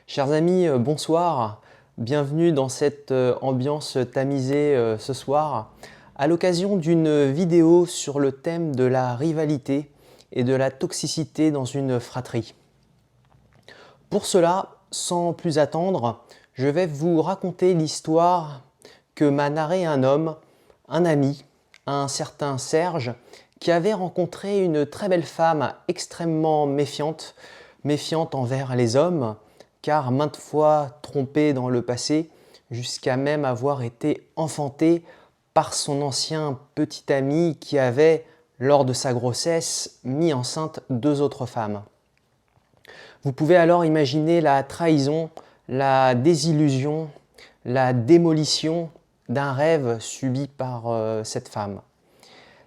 Chers amis, bonsoir. Bienvenue dans cette ambiance tamisée ce soir, à l'occasion d'une vidéo sur le thème de la rivalité et de la toxicité dans une fratrie. Pour cela, sans plus attendre, je vais vous raconter l'histoire que m'a narré un homme, un ami, un certain Serge, qui avait rencontré une très belle femme extrêmement méfiante, méfiante envers les hommes, car maintes fois trompé dans le passé, jusqu'à même avoir été enfanté par son ancien petit ami qui avait, lors de sa grossesse, mis enceinte 2 autres femmes. Vous pouvez alors imaginer la trahison, la désillusion, la démolition d'un rêve subi par cette femme.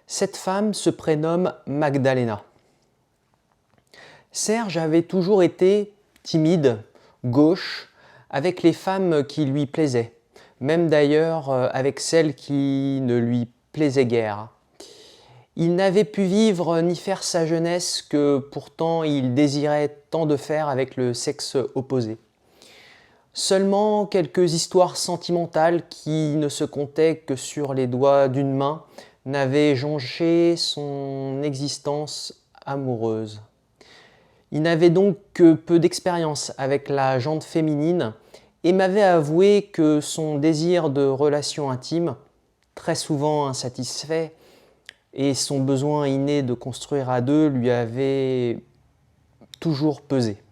Cette femme se prénomme Magdalena. Serge avait toujours été timide, gauche, avec les femmes qui lui plaisaient, même d'ailleurs avec celles qui ne lui plaisaient guère. Il n'avait pu vivre ni faire sa jeunesse que pourtant il désirait tant de faire avec le sexe opposé. Seulement quelques histoires sentimentales qui ne se comptaient que sur les doigts d'une main n'avaient jonché son existence amoureuse. Il n'avait donc que peu d'expérience avec la gente féminine et m'avait avoué que son désir de relation intime, très souvent insatisfait, et son besoin inné de construire à deux lui avaient toujours pesé.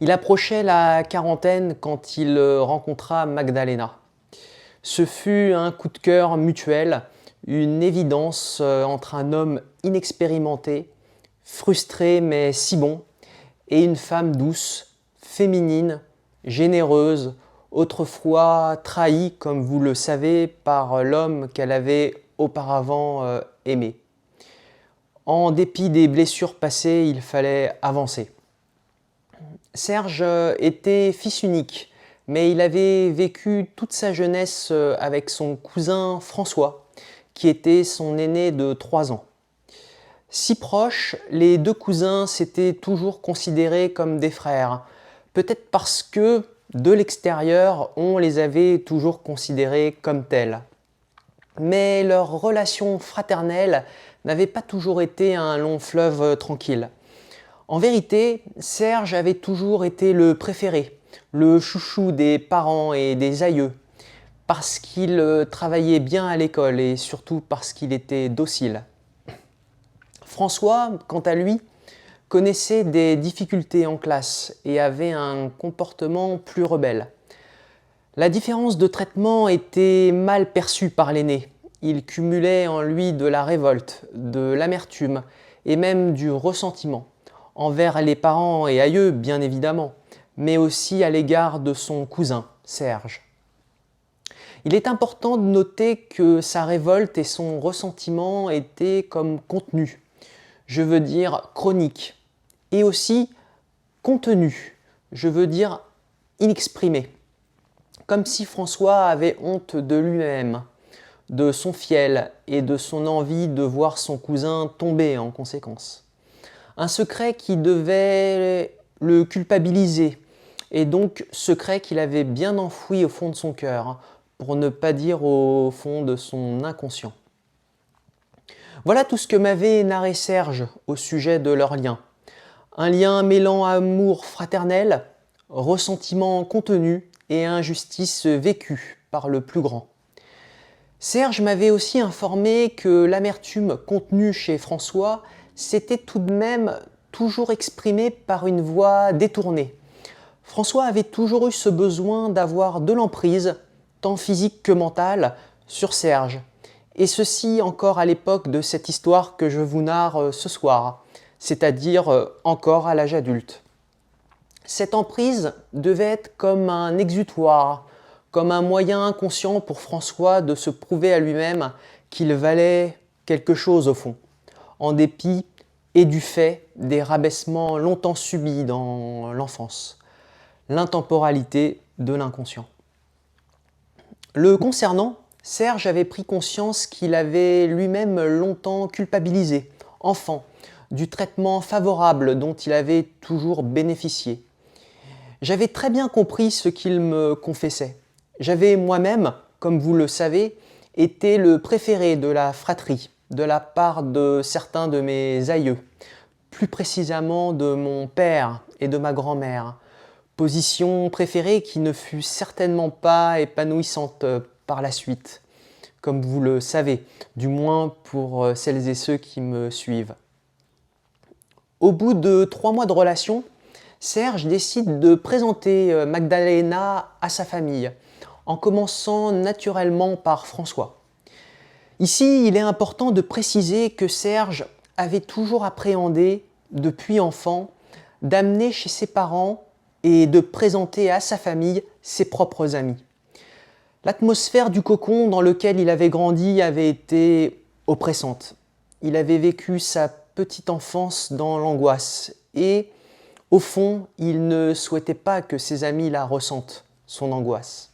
Il approchait la quarantaine quand il rencontra Magdalena. Ce fut un coup de cœur mutuel, une évidence entre un homme inexpérimenté, frustré mais si bon, et une femme douce, féminine, généreuse, autrefois trahie, comme vous le savez, par l'homme qu'elle avait auparavant aimé. En dépit des blessures passées, il fallait avancer. Serge était fils unique, mais il avait vécu toute sa jeunesse avec son cousin François, qui était son aîné de 3 ans. Si proches, les 2 cousins s'étaient toujours considérés comme des frères, peut-être parce que, de l'extérieur, on les avait toujours considérés comme tels. Mais leur relation fraternelle n'avait pas toujours été un long fleuve tranquille. En vérité, Serge avait toujours été le préféré, le chouchou des parents et des aïeux, parce qu'il travaillait bien à l'école et surtout parce qu'il était docile. François, quant à lui, connaissait des difficultés en classe et avait un comportement plus rebelle. La différence de traitement était mal perçue par l'aîné. Il cumulait en lui de la révolte, de l'amertume et même du ressentiment, envers les parents et aïeux bien évidemment, mais aussi à l'égard de son cousin, Serge. Il est important de noter que sa révolte et son ressentiment étaient comme contenus, je veux dire chroniques, et aussi contenus, je veux dire inexprimés, comme si François avait honte de lui-même, de son fiel et de son envie de voir son cousin tomber en conséquence. Un secret qui devait le culpabiliser, et donc secret qu'il avait bien enfoui au fond de son cœur, pour ne pas dire au fond de son inconscient. Voilà tout ce que m'avait narré Serge au sujet de leur lien. Un lien mêlant amour fraternel, ressentiment contenu et injustice vécue par le plus grand. Serge m'avait aussi informé que l'amertume contenue chez François s'était tout de même toujours exprimée par une voix détournée. François avait toujours eu ce besoin d'avoir de l'emprise, tant physique que mentale, sur Serge. Et ceci encore à l'époque de cette histoire que je vous narre ce soir, c'est-à-dire encore à l'âge adulte. Cette emprise devait être comme un exutoire, comme un moyen inconscient pour François de se prouver à lui-même qu'il valait quelque chose au fond, en dépit et du fait des rabaissements longtemps subis dans l'enfance, l'intemporalité de l'inconscient. Le concernant, Serge avait pris conscience qu'il avait lui-même longtemps culpabilisé, enfant, du traitement favorable dont il avait toujours bénéficié. J'avais très bien compris ce qu'il me confessait. J'avais moi-même, comme vous le savez, été le préféré de la fratrie, de la part de certains de mes aïeux, plus précisément de mon père et de ma grand-mère, position préférée qui ne fut certainement pas épanouissante par la suite, comme vous le savez, du moins pour celles et ceux qui me suivent. Au bout de 3 mois de relation, Serge décide de présenter Magdalena à sa famille, en commençant naturellement par François. Ici, il est important de préciser que Serge avait toujours appréhendé, depuis enfant, d'amener chez ses parents et de présenter à sa famille ses propres amis. L'atmosphère du cocon dans lequel il avait grandi avait été oppressante. Il avait vécu sa petite enfance dans l'angoisse et, au fond, il ne souhaitait pas que ses amis la ressentent, son angoisse.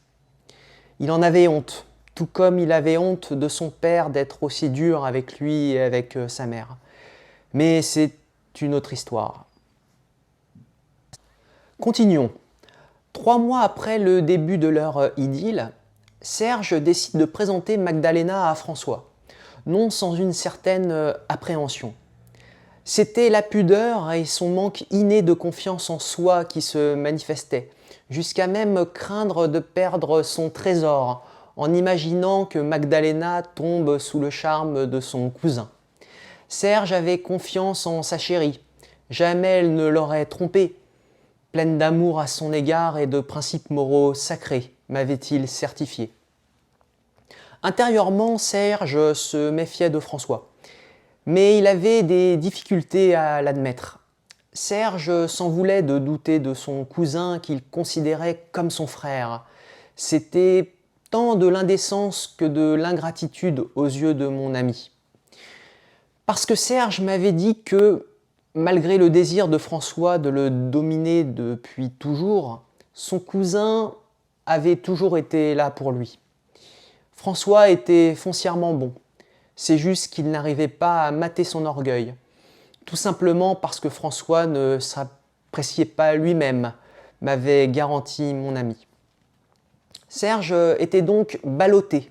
Il en avait honte, tout comme il avait honte de son père d'être aussi dur avec lui et avec sa mère. Mais c'est une autre histoire. Continuons. 3 mois après le début de leur idylle, Serge décide de présenter Magdalena à François, non sans une certaine appréhension. C'était la pudeur et son manque inné de confiance en soi qui se manifestaient, jusqu'à même craindre de perdre son trésor en imaginant que Magdalena tombe sous le charme de son cousin. Serge avait confiance en sa chérie, jamais elle ne l'aurait trompé. Pleine d'amour à son égard et de principes moraux sacrés, m'avait-il certifié. Intérieurement, Serge se méfiait de François, mais il avait des difficultés à l'admettre. Serge s'en voulait de douter de son cousin qu'il considérait comme son frère. C'était tant de l'indécence que de l'ingratitude aux yeux de mon ami. Parce que Serge m'avait dit que, malgré le désir de François de le dominer depuis toujours, son cousin avait toujours été là pour lui. François était foncièrement bon. C'est juste qu'il n'arrivait pas à mater son orgueil. Tout simplement parce que François ne s'appréciait pas lui-même, m'avait garanti mon ami. Serge était donc ballotté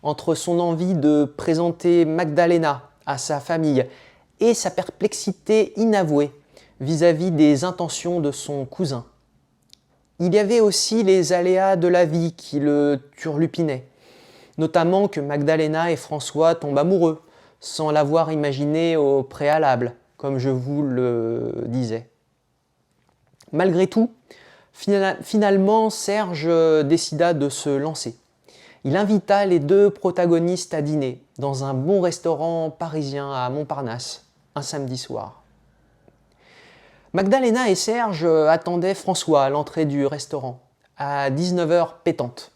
entre son envie de présenter Magdalena à sa famille et sa perplexité inavouée vis-à-vis des intentions de son cousin. Il y avait aussi les aléas de la vie qui le turlupinaient, notamment que Magdalena et François tombent amoureux, sans l'avoir imaginé au préalable, comme je vous le disais. Malgré tout, finalement, Serge décida de se lancer. Il invita les 2 protagonistes à dîner dans un bon restaurant parisien à Montparnasse, un samedi soir. Magdalena et Serge attendaient François à l'entrée du restaurant, à 19h pétante.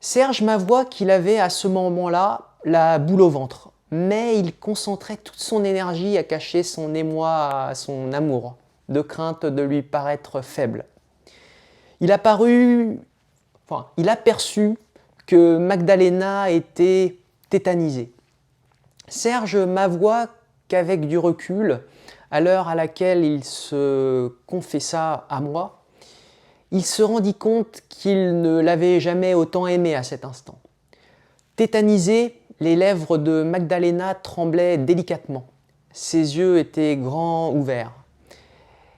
Serge m'avoua qu'il avait à ce moment-là la boule au ventre, mais il concentrait toute son énergie à cacher son émoi à son amour, de crainte de lui paraître faible. Il aperçut que Magdalena était tétanisée. Serge m'avoua qu'avec du recul, à l'heure à laquelle il se confessa à moi, il se rendit compte qu'il ne l'avait jamais autant aimée à cet instant. Tétanisée, les lèvres de Magdalena tremblaient délicatement. Ses yeux étaient grands ouverts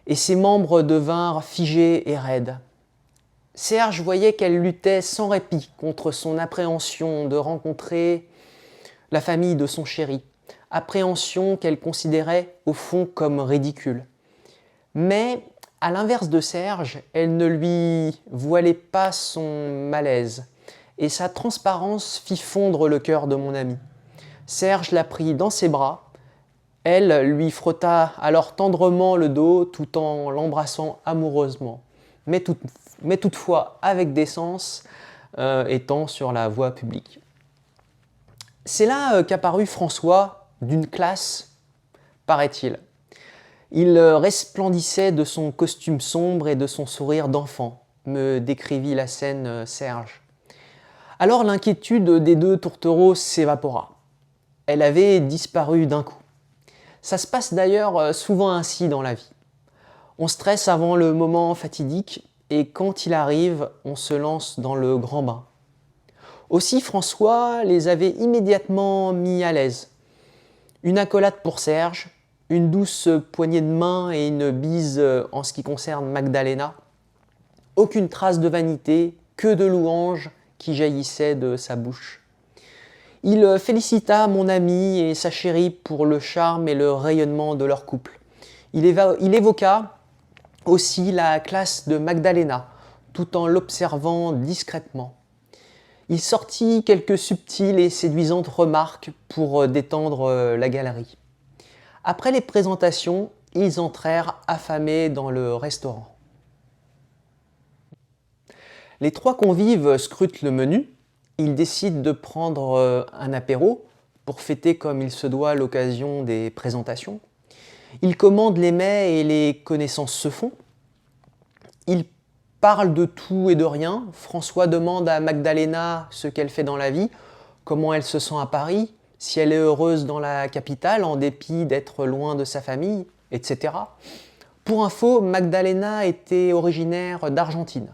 et ses membres devinrent figés et raides. Serge voyait qu'elle luttait sans répit contre son appréhension de rencontrer la famille de son chéri, appréhension qu'elle considérait au fond comme ridicule. Mais, à l'inverse de Serge, elle ne lui voilait pas son malaise, et sa transparence fit fondre le cœur de mon ami. Serge la prit dans ses bras, elle lui frotta alors tendrement le dos tout en l'embrassant amoureusement, mais toutefois avec décence, étant sur la voie publique. C'est là qu'apparut François d'une classe, paraît-il. Il resplendissait de son costume sombre et de son sourire d'enfant, me décrivit la scène Serge. Alors l'inquiétude des 2 tourtereaux s'évapora. Elle avait disparu d'un coup. Ça se passe d'ailleurs souvent ainsi dans la vie. On stresse avant le moment fatidique et quand il arrive, on se lance dans le grand bain. Aussi, François les avait immédiatement mis à l'aise. Une accolade pour Serge, une douce poignée de main et une bise en ce qui concerne Magdalena. Aucune trace de vanité, que de louanges qui jaillissaient de sa bouche. Il félicita mon ami et sa chérie pour le charme et le rayonnement de leur couple. Il évoqua aussi la classe de Magdalena, tout en l'observant discrètement. Il sortit quelques subtiles et séduisantes remarques pour détendre la galerie. Après les présentations, ils entrèrent affamés dans le restaurant. Les trois convives scrutent le menu. Ils décident de prendre un apéro pour fêter comme il se doit l'occasion des présentations. Ils commandent les mets et les connaissances se font. Ils parlent de tout et de rien. François demande à Magdalena ce qu'elle fait dans la vie, comment elle se sent à Paris, si elle est heureuse dans la capitale en dépit d'être loin de sa famille, etc. Pour info, Magdalena était originaire d'Argentine.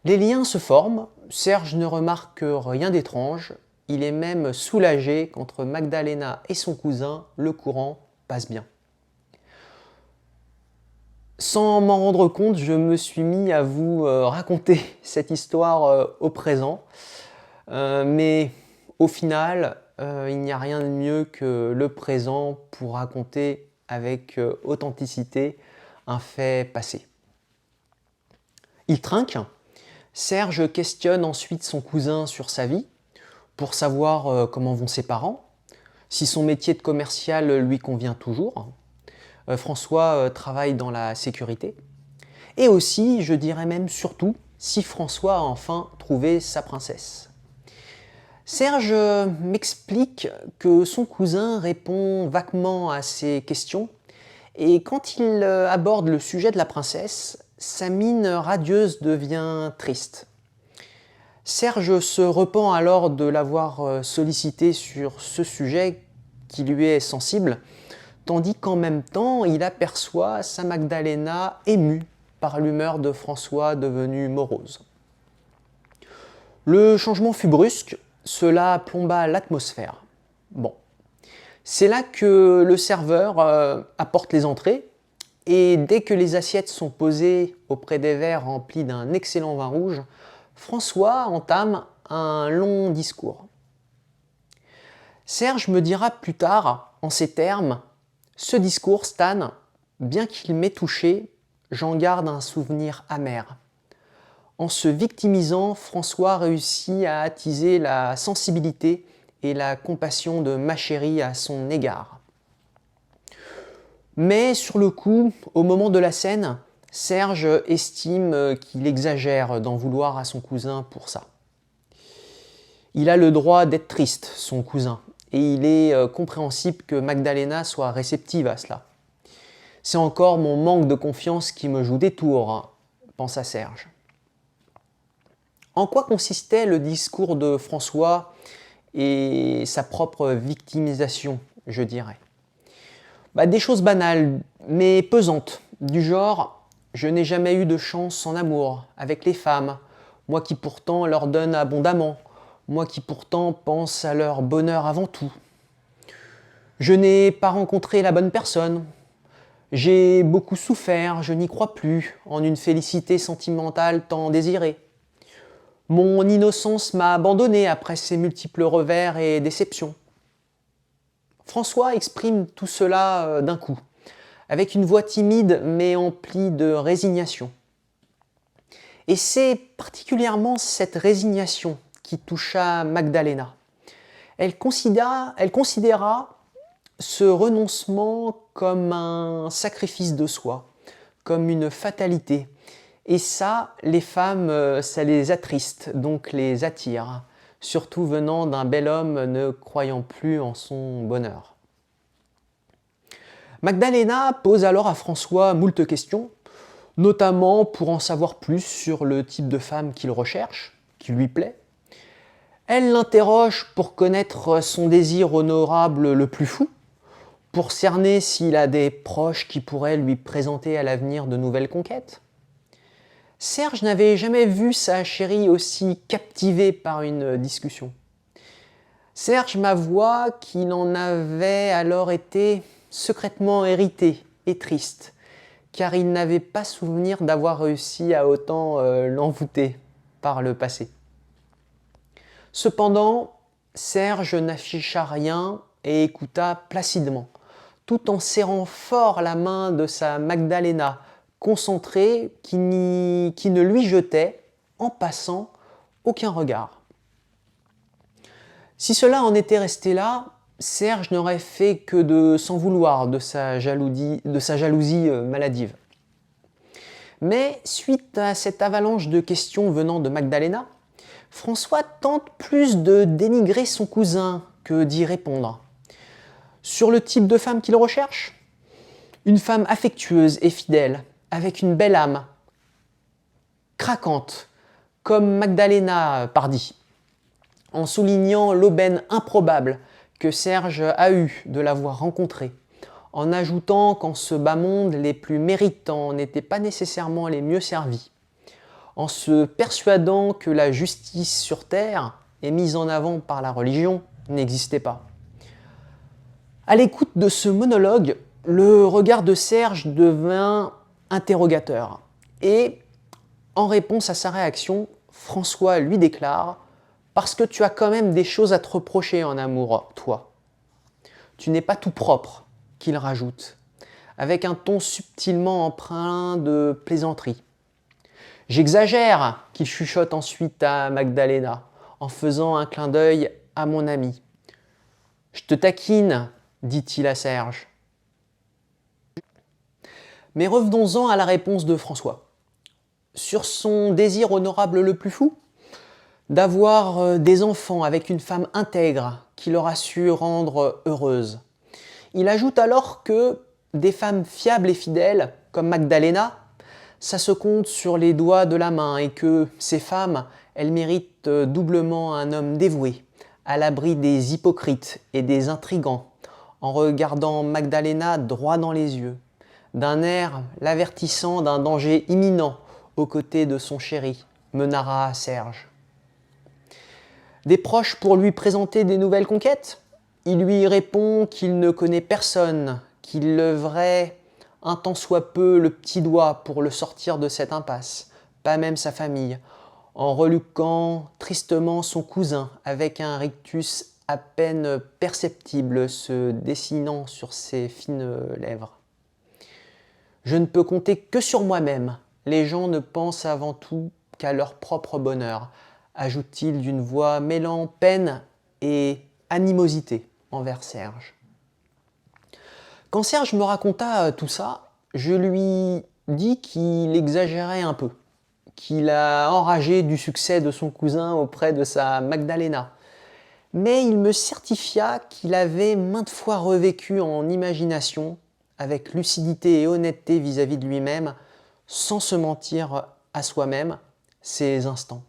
Les liens se forment, Serge ne remarque rien d'étrange, il est même soulagé qu'entre Magdalena et son cousin, le courant passe bien. Sans m'en rendre compte, je me suis mis à vous raconter cette histoire au présent, mais au final, il n'y a rien de mieux que le présent pour raconter avec authenticité un fait passé. Il trinque. Serge questionne ensuite son cousin sur sa vie, pour savoir comment vont ses parents, si son métier de commercial lui convient toujours. François travaille dans la sécurité. Et aussi, je dirais même surtout, si François a enfin trouvé sa princesse. Serge m'explique que son cousin répond vaguement à ses questions et quand il aborde le sujet de la princesse, sa mine radieuse devient triste. Serge se repent alors de l'avoir sollicité sur ce sujet qui lui est sensible, tandis qu'en même temps, il aperçoit sa Magdalena émue par l'humeur de François devenue morose. Le changement fut brusque, cela plomba l'atmosphère. Bon. C'est là que le serveur apporte les entrées, et dès que les assiettes sont posées auprès des verres remplis d'un excellent vin rouge, François entame un long discours. Serge me dira plus tard, en ces termes, « Ce discours, Stan, bien qu'il m'ait touché, j'en garde un souvenir amer. » En se victimisant, François réussit à attiser la sensibilité et la compassion de ma chérie à son égard. Mais sur le coup, au moment de la scène, Serge estime qu'il exagère d'en vouloir à son cousin pour ça. Il a le droit d'être triste, son cousin, et il est compréhensible que Magdalena soit réceptive à cela. C'est encore mon manque de confiance qui me joue des tours, pensa Serge. En quoi consistait le discours de François et sa propre victimisation, je dirais? Des choses banales, mais pesantes, du genre « je n'ai jamais eu de chance en amour avec les femmes, moi qui pourtant leur donne abondamment, moi qui pourtant pense à leur bonheur avant tout. Je n'ai pas rencontré la bonne personne, j'ai beaucoup souffert, je n'y crois plus, en une félicité sentimentale tant désirée. Mon innocence m'a abandonné après ces multiples revers et déceptions. » François exprime tout cela d'un coup, avec une voix timide mais emplie de résignation. Et c'est particulièrement cette résignation qui toucha Magdalena. Elle considéra ce renoncement comme un sacrifice de soi, comme une fatalité. Et ça, les femmes, ça les attriste, donc les attire, surtout venant d'un bel homme ne croyant plus en son bonheur. Magdalena pose alors à François moult questions, notamment pour en savoir plus sur le type de femme qu'il recherche, qui lui plaît. Elle l'interroge pour connaître son désir honorable le plus fou, Pour cerner s'il a des proches qui pourraient lui présenter à l'avenir de nouvelles conquêtes? Serge n'avait jamais vu sa chérie aussi captivée par une discussion. Serge m'avoua qu'il en avait alors été secrètement irrité et triste, car il n'avait pas souvenir d'avoir réussi à autant l'envoûter par le passé. Cependant, Serge n'afficha rien et écouta placidement, tout en serrant fort la main de sa Magdalena, concentrée, qui ne lui jetait, en passant, aucun regard. Si cela en était resté là, Serge n'aurait fait que de s'en vouloir de sa jalousie maladive. Mais suite à cette avalanche de questions venant de Magdalena, François tente plus de dénigrer son cousin que d'y répondre. Sur le type de femme qu'il recherche? Une femme affectueuse et fidèle, avec une belle âme, craquante, comme Magdalena Pardy, en soulignant l'aubaine improbable que Serge a eue de l'avoir rencontrée, en ajoutant qu'en ce bas monde, les plus méritants n'étaient pas nécessairement les mieux servis, en se persuadant que la justice sur terre, et mise en avant par la religion, n'existait pas. À l'écoute de ce monologue, le regard de Serge devint interrogateur. Et, en réponse à sa réaction, François lui déclare « Parce que tu as quand même des choses à te reprocher en amour, toi. Tu n'es pas tout propre », qu'il rajoute, avec un ton subtilement empreint de plaisanterie. « J'exagère », qu'il chuchote ensuite à Magdalena, en faisant un clin d'œil à mon ami. « Je te taquine », dit-il à Serge. Mais revenons-en à la réponse de François. Sur son désir honorable le plus fou, d'avoir des enfants avec une femme intègre qui l'aura su rendre heureuse. Il ajoute alors que des femmes fiables et fidèles, comme Magdalena, ça se compte sur les doigts de la main et que ces femmes, elles méritent doublement un homme dévoué, à l'abri des hypocrites et des intrigants, en regardant Magdalena droit dans les yeux, d'un air l'avertissant d'un danger imminent aux côtés de son chéri, me narra Serge. Des proches pour lui présenter des nouvelles conquêtes? Il lui répond qu'il ne connaît personne, qu'il leverait un tant soit peu le petit doigt pour le sortir de cette impasse, pas même sa famille, en reluquant tristement son cousin avec un rictus à peine perceptible se dessinant sur ses fines lèvres. Je ne peux compter que sur moi-même. Les gens ne pensent avant tout qu'à leur propre bonheur, ajoute-t-il d'une voix mêlant peine et animosité envers Serge. Quand Serge me raconta tout ça, je lui dis qu'il exagérait un peu, qu'il a enragé du succès de son cousin auprès de sa Magdalena. Mais il me certifia qu'il avait maintes fois revécu en imagination, avec lucidité et honnêteté vis-à-vis de lui-même, sans se mentir à soi-même, ces instants.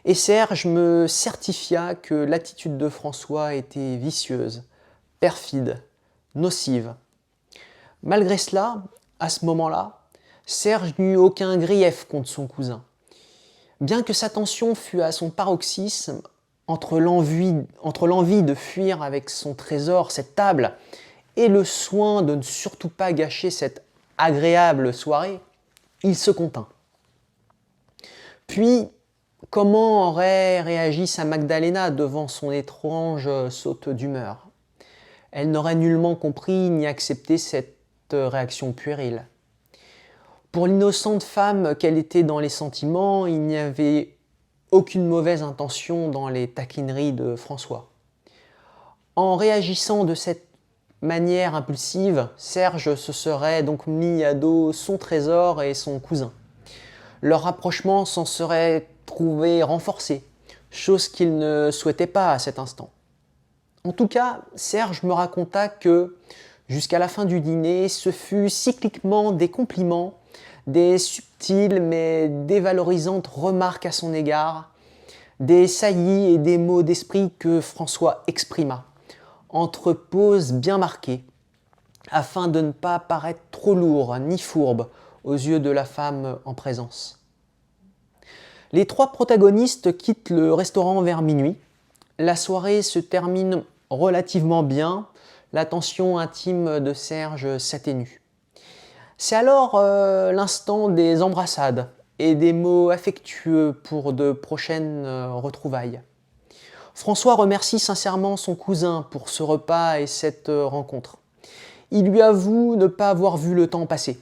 Et Serge me certifia que l'attitude de François était vicieuse, perfide, nocive. Malgré cela, à ce moment-là, Serge n'eut aucun grief contre son cousin. Bien que sa tension fût à son paroxysme, entre l'envie de fuir avec son trésor, cette table, et le soin de ne surtout pas gâcher cette agréable soirée, il se contint. Puis, comment aurait réagi sa Magdalena devant son étrange saute d'humeur? Elle n'aurait nullement compris ni accepté cette réaction puérile. Pour l'innocente femme qu'elle était dans les sentiments, il n'y avait aucune mauvaise intention dans les taquineries de François. En réagissant de cette manière impulsive, Serge se serait donc mis à dos son trésor et son cousin. Leur rapprochement s'en serait trouvé renforcé, chose qu'il ne souhaitait pas à cet instant. En tout cas, Serge me raconta que, jusqu'à la fin du dîner, ce fut cycliquement des compliments, des subtiles mais dévalorisantes remarques à son égard, des saillies et des mots d'esprit que François exprima, entre pauses bien marquées, afin de ne pas paraître trop lourd ni fourbe aux yeux de la femme en présence. Les trois protagonistes quittent le restaurant vers minuit. La soirée se termine relativement bien, la tension intime de Serge s'atténue. C'est alors l'instant des embrassades et des mots affectueux pour de prochaines retrouvailles. François remercie sincèrement son cousin pour ce repas et cette rencontre. Il lui avoue ne pas avoir vu le temps passer.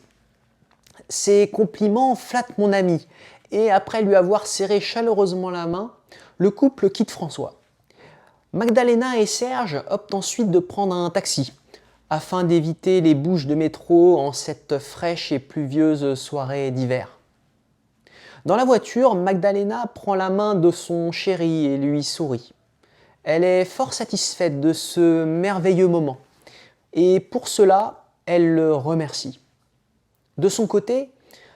Ces compliments flattent mon ami et après lui avoir serré chaleureusement la main, le couple quitte François. Magdalena et Serge optent ensuite de prendre un taxi afin d'éviter les bouches de métro en cette fraîche et pluvieuse soirée d'hiver. Dans la voiture, Magdalena prend la main de son chéri et lui sourit. Elle est fort satisfaite de ce merveilleux moment et pour cela, elle le remercie. De son côté,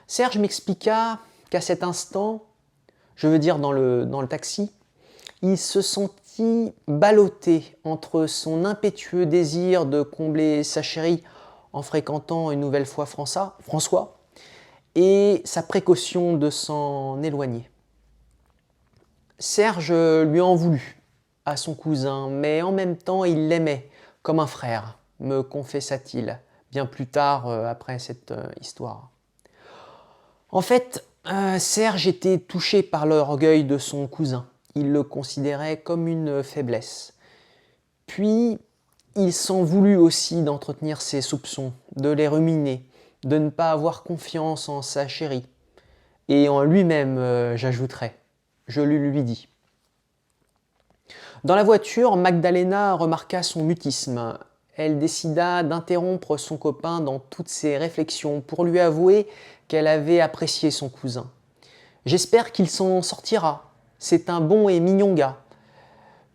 Serge m'expliqua qu'à cet instant, je veux dire dans le taxi, il se sentit ballotté entre son impétueux désir de combler sa chérie en fréquentant une nouvelle fois François et sa précaution de s'en éloigner. Serge lui en voulut à son cousin, mais en même temps il l'aimait comme un frère, me confessa-t-il, bien plus tard après cette histoire. En fait, Serge était touché par l'orgueil de son cousin. Il le considérait comme une faiblesse. Puis, il s'en voulut aussi d'entretenir ses soupçons, de les ruminer, de ne pas avoir confiance en sa chérie. Et en lui-même, j'ajouterais. Je le lui dis. Dans la voiture, Magdalena remarqua son mutisme. Elle décida d'interrompre son copain dans toutes ses réflexions pour lui avouer qu'elle avait apprécié son cousin. « J'espère qu'il s'en sortira. C'est un bon et mignon gars.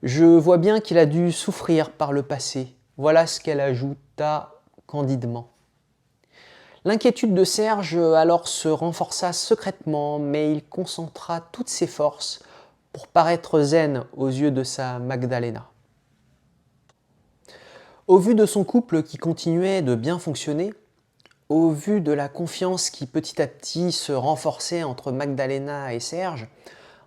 Je vois bien qu'il a dû souffrir par le passé. » Voilà ce qu'elle ajouta candidement. L'inquiétude de Serge alors se renforça secrètement, mais il concentra toutes ses forces pour paraître zen aux yeux de sa Magdalena. Au vu de son couple qui continuait de bien fonctionner, au vu de la confiance qui petit à petit se renforçait entre Magdalena et Serge,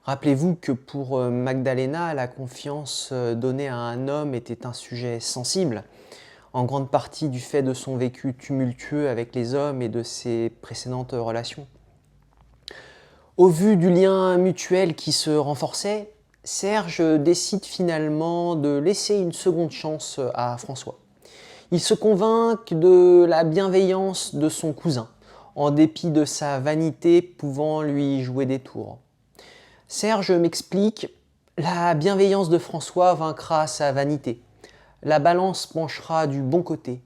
rappelez-vous que pour Magdalena, la confiance donnée à un homme était un sujet sensible, en grande partie du fait de son vécu tumultueux avec les hommes et de ses précédentes relations. Au vu du lien mutuel qui se renforçait, Serge décide finalement de laisser une seconde chance à François. Il se convainc de la bienveillance de son cousin, en dépit de sa vanité pouvant lui jouer des tours. Serge m'explique, la bienveillance de François vaincra sa vanité. La balance penchera du bon côté.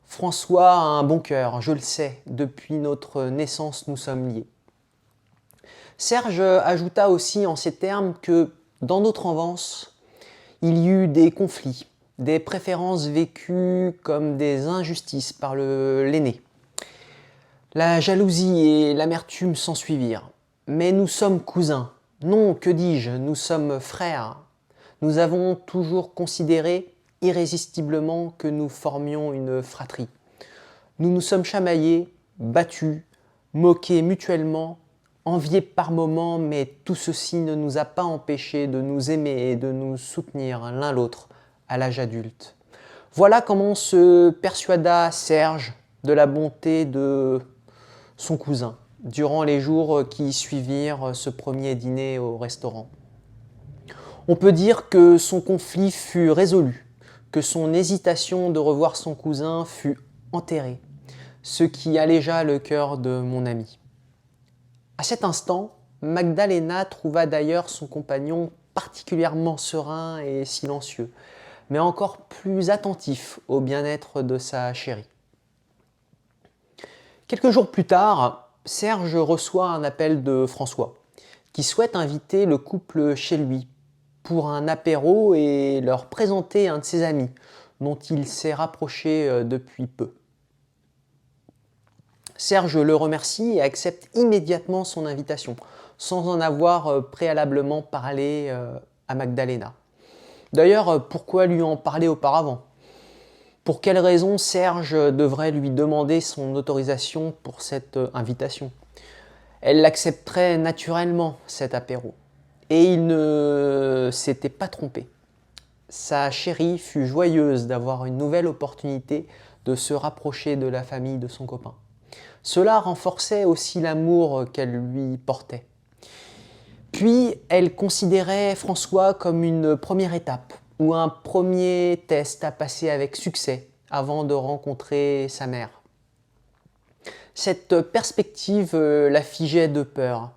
François a un bon cœur, je le sais, depuis notre naissance nous sommes liés. Serge ajouta aussi en ces termes que, dans notre enfance, il y eut des conflits, des préférences vécues comme des injustices par l'aîné. La jalousie et l'amertume s'ensuivirent. Mais nous sommes cousins. Non, que dis-je, nous sommes frères. Nous avons toujours considéré irrésistiblement que nous formions une fratrie. Nous nous sommes chamaillés, battus, moqués mutuellement, enviés par moments, mais tout ceci ne nous a pas empêchés de nous aimer et de nous soutenir l'un l'autre à l'âge adulte. Voilà comment se persuada Serge de la bonté de son cousin durant les jours qui suivirent ce premier dîner au restaurant. On peut dire que son conflit fut résolu, que son hésitation de revoir son cousin fut enterrée, ce qui allégea le cœur de mon ami. À cet instant, Magdalena trouva d'ailleurs son compagnon particulièrement serein et silencieux, mais encore plus attentif au bien-être de sa chérie. Quelques jours plus tard, Serge reçoit un appel de François, qui souhaite inviter le couple chez lui pour un apéro et leur présenter un de ses amis, dont il s'est rapproché depuis peu. Serge le remercie et accepte immédiatement son invitation, sans en avoir préalablement parlé à Magdalena. D'ailleurs, pourquoi lui en parler auparavant? Pour quelle raison Serge devrait lui demander son autorisation pour cette invitation? Elle l'accepterait naturellement, cet apéro. Et il ne s'était pas trompé. Sa chérie fut joyeuse d'avoir une nouvelle opportunité de se rapprocher de la famille de son copain. Cela renforçait aussi l'amour qu'elle lui portait. Puis, elle considérait François comme une première étape ou un premier test à passer avec succès avant de rencontrer sa mère. Cette perspective la figeait de peur.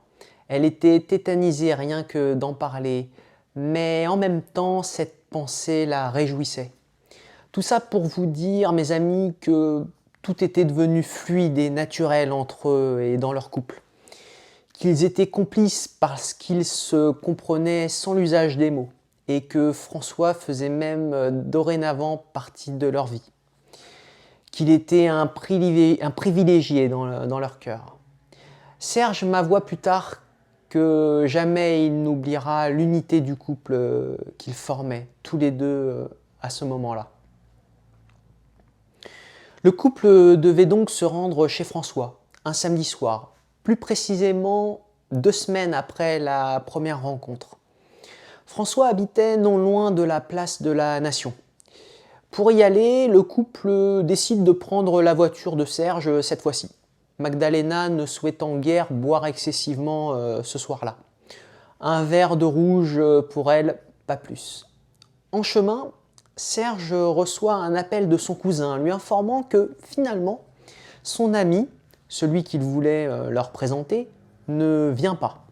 Elle était tétanisée rien que d'en parler, mais en même temps, cette pensée la réjouissait. Tout ça pour vous dire, mes amis, que tout était devenu fluide et naturel entre eux et dans leur couple. Qu'ils étaient complices parce qu'ils se comprenaient sans l'usage des mots, et que François faisait même dorénavant partie de leur vie. Qu'il était un privilégié dans leur cœur. Serge m'avoua plus tard que jamais il n'oubliera l'unité du couple qu'ils formaient, tous les deux à ce moment-là. Le couple devait donc se rendre chez François, un samedi soir, plus précisément 2 semaines après la première rencontre. François habitait non loin de la place de la Nation. Pour y aller, le couple décide de prendre la voiture de Serge cette fois-ci. Magdalena ne souhaitant guère boire excessivement ce soir-là. Un verre de rouge pour elle, pas plus. En chemin, Serge reçoit un appel de son cousin lui informant que finalement, son ami, celui qu'il voulait leur présenter, ne vient pas.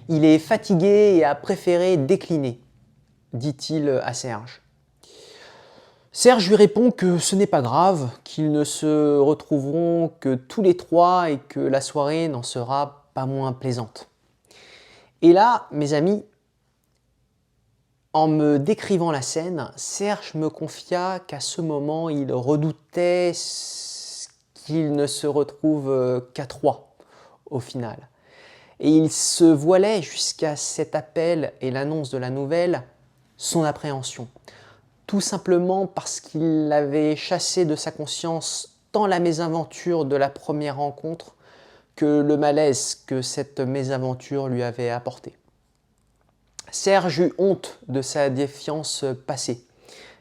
Il est fatigué et a préféré décliner, dit-il à Serge. Serge lui répond que ce n'est pas grave, qu'ils ne se retrouveront que tous les trois et que la soirée n'en sera pas moins plaisante. Et là, mes amis, en me décrivant la scène, Serge me confia qu'à ce moment, il redoutait qu'il ne se retrouve qu'à 3 au final. Et il se voilait jusqu'à cet appel et l'annonce de la nouvelle, son appréhension. Tout simplement parce qu'il l'avait chassé de sa conscience tant la mésaventure de la première rencontre que le malaise que cette mésaventure lui avait apporté. Serge eut honte de sa défiance passée.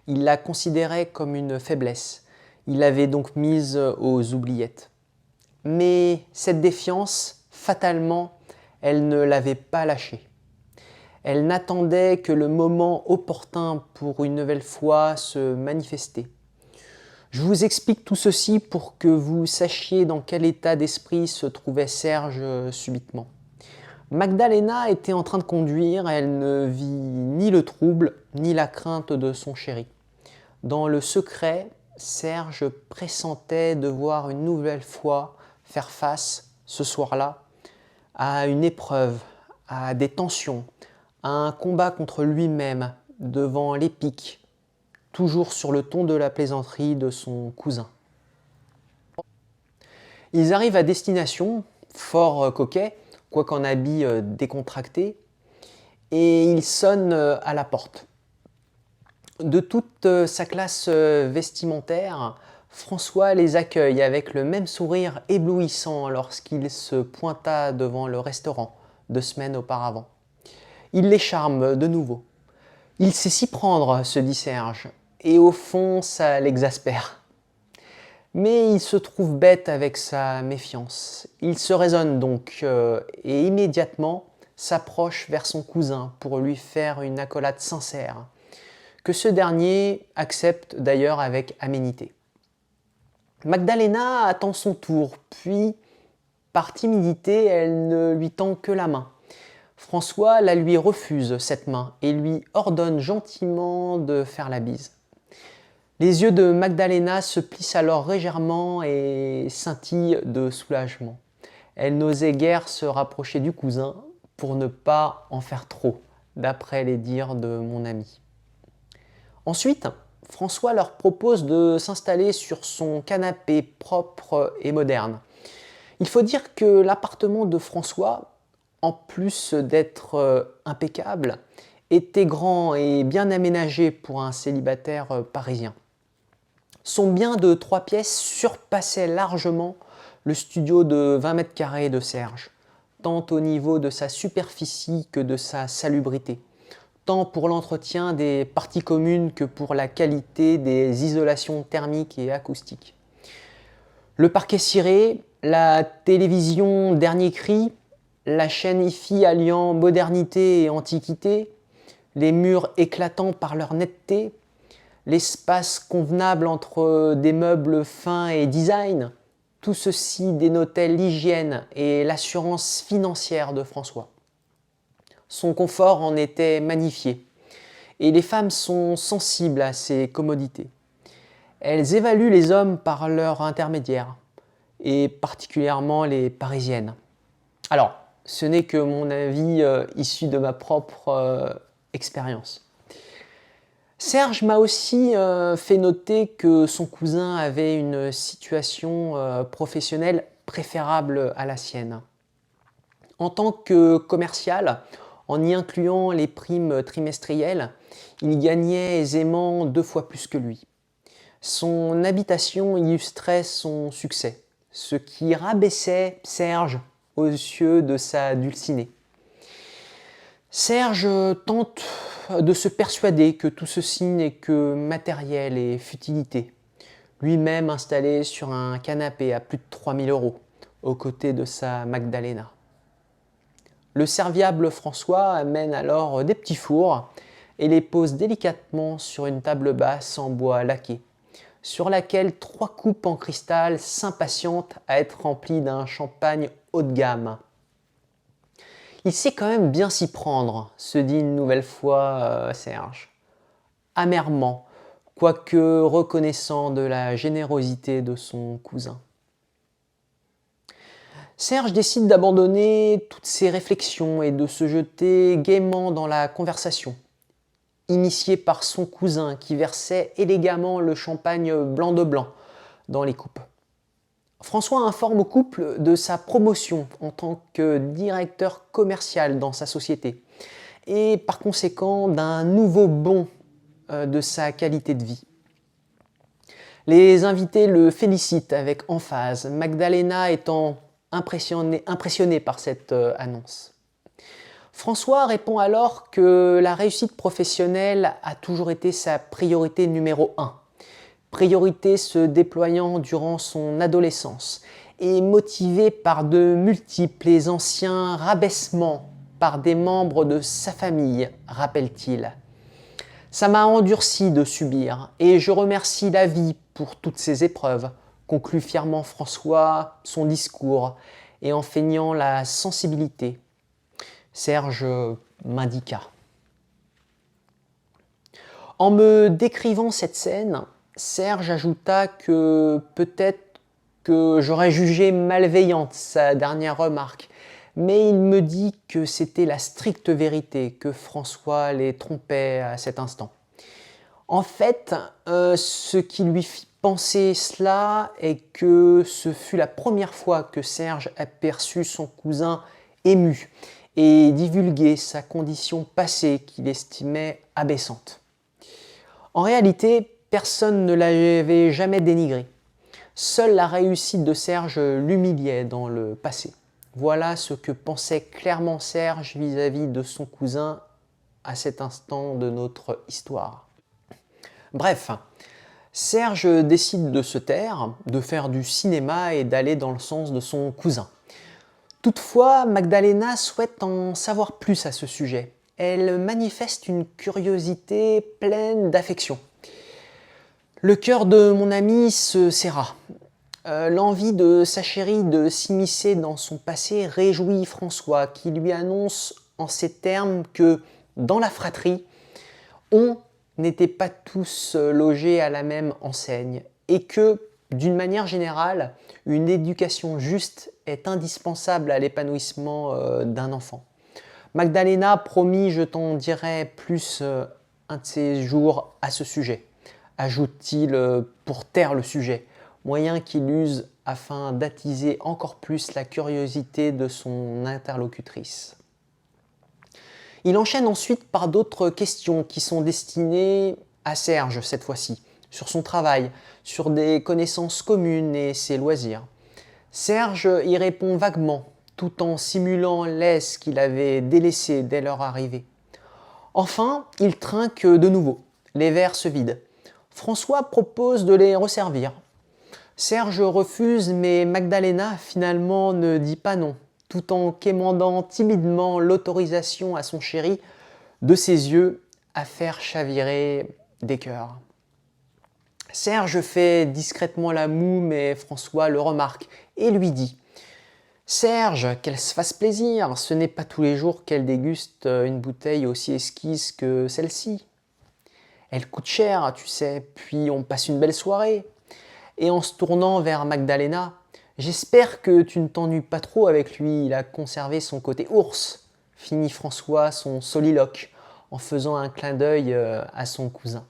Il la considérait comme une faiblesse. Il l'avait donc mise aux oubliettes. Mais cette défiance, fatalement, elle ne l'avait pas lâchée. Elle n'attendait que le moment opportun pour une nouvelle fois se manifester. Je vous explique tout ceci pour que vous sachiez dans quel état d'esprit se trouvait Serge subitement. Magdalena était en train de conduire, elle ne vit ni le trouble ni la crainte de son chéri. Dans le secret, Serge pressentait devoir une nouvelle fois faire face, ce soir-là, à une épreuve, à des tensions, à un combat contre lui-même devant les pics, toujours sur le ton de la plaisanterie de son cousin. Ils arrivent à destination, fort coquets, quoiqu'en habit décontracté, et il sonne à la porte. De toute sa classe vestimentaire, François les accueille avec le même sourire éblouissant lorsqu'il se pointa devant le restaurant 2 semaines auparavant. Il les charme de nouveau. Il sait s'y prendre, se dit Serge, et au fond ça l'exaspère. Mais il se trouve bête avec sa méfiance. Il se raisonne donc et immédiatement s'approche vers son cousin pour lui faire une accolade sincère, que ce dernier accepte d'ailleurs avec aménité. Magdalena attend son tour, puis, par timidité, elle ne lui tend que la main. François la lui refuse, cette main, et lui ordonne gentiment de faire la bise. Les yeux de Magdalena se plissent alors légèrement et scintillent de soulagement. Elle n'osait guère se rapprocher du cousin pour ne pas en faire trop, d'après les dires de mon ami. Ensuite, François leur propose de s'installer sur son canapé propre et moderne. Il faut dire que l'appartement de François, en plus d'être impeccable, était grand et bien aménagé pour un célibataire parisien. Son bien de 3 pièces surpassait largement le studio de 20 mètres carrés de Serge, tant au niveau de sa superficie que de sa salubrité, tant pour l'entretien des parties communes que pour la qualité des isolations thermiques et acoustiques. Le parquet ciré, la télévision dernier cri, la chaîne hi-fi alliant modernité et antiquité, les murs éclatants par leur netteté, l'espace convenable entre des meubles fins et design, tout ceci dénotait l'hygiène et l'assurance financière de François. Son confort en était magnifié, et les femmes sont sensibles à ces commodités. Elles évaluent les hommes par leur intermédiaire, et particulièrement les parisiennes. Alors, ce n'est que mon avis issu de ma propre expérience. Serge m'a aussi fait noter que son cousin avait une situation professionnelle préférable à la sienne. En tant que commercial, en y incluant les primes trimestrielles, il gagnait aisément 2 fois plus que lui. Son habitation illustrait son succès, ce qui rabaissait Serge aux yeux de sa dulcinée. Serge tente de se persuader que tout ceci n'est que matériel et futilité, lui-même installé sur un canapé à plus de 3000 €, aux côtés de sa Magdalena. Le serviable François amène alors des petits fours et les pose délicatement sur une table basse en bois laqué, sur laquelle 3 coupes en cristal s'impatientent à être remplies d'un champagne haut de gamme. Il sait quand même bien s'y prendre, se dit une nouvelle fois Serge, amèrement, quoique reconnaissant de la générosité de son cousin. Serge décide d'abandonner toutes ses réflexions et de se jeter gaiement dans la conversation, initié par son cousin qui versait élégamment le champagne blanc de blanc dans les coupes. François informe au couple de sa promotion en tant que directeur commercial dans sa société et par conséquent d'un nouveau bond de sa qualité de vie. Les invités le félicitent avec emphase, Magdalena étant impressionnée par cette annonce. François répond alors que la réussite professionnelle a toujours été sa priorité numéro 1. Priorité se déployant durant son adolescence et motivée par de multiples et anciens rabaissements par des membres de sa famille, rappelle-t-il. Ça m'a endurci de subir et je remercie la vie pour toutes ces épreuves, conclut fièrement François son discours et en feignant la sensibilité. Serge m'indiqua. En me décrivant cette scène, Serge ajouta que peut-être que j'aurais jugé malveillante sa dernière remarque, mais il me dit que c'était la stricte vérité, que François les trompait à cet instant. En fait, ce qui lui fit penser cela est que ce fut la première fois que Serge aperçut son cousin ému et divulguer sa condition passée qu'il estimait abaissante. En réalité, personne ne l'avait jamais dénigré. Seule la réussite de Serge l'humiliait dans le passé. Voilà ce que pensait clairement Serge vis-à-vis de son cousin à cet instant de notre histoire. Bref, Serge décide de se taire, de faire du cinéma et d'aller dans le sens de son cousin. Toutefois, Magdalena souhaite en savoir plus à ce sujet. Elle manifeste une curiosité pleine d'affection. Le cœur de mon ami se serra. L'envie de sa chérie de s'immiscer dans son passé réjouit François, qui lui annonce en ces termes que, dans la fratrie, on n'était pas tous logés à la même enseigne et que, d'une manière générale, une éducation juste est indispensable à l'épanouissement d'un enfant. Magdalena promit, je t'en dirai plus un de ces jours à ce sujet, ajoute-t-il pour taire le sujet, moyen qu'il use afin d'attiser encore plus la curiosité de son interlocutrice. Il enchaîne ensuite par d'autres questions qui sont destinées à Serge cette fois-ci, sur son travail, sur des connaissances communes et ses loisirs. Serge y répond vaguement, tout en simulant l'aise qu'il avait délaissée dès leur arrivée. Enfin, il trinque de nouveau. Les verres se vident. François propose de les resservir. Serge refuse, mais Magdalena finalement ne dit pas non, tout en quémandant timidement l'autorisation à son chéri de ses yeux à faire chavirer des cœurs. Serge fait discrètement la moue, mais François le remarque et lui dit « Serge, qu'elle se fasse plaisir, ce n'est pas tous les jours qu'elle déguste une bouteille aussi esquisse que celle-ci. Elle coûte cher, tu sais, puis on passe une belle soirée. » Et en se tournant vers Magdalena, « J'espère que tu ne t'ennuies pas trop avec lui, il a conservé son côté ours. » finit François son soliloque en faisant un clin d'œil à son cousin.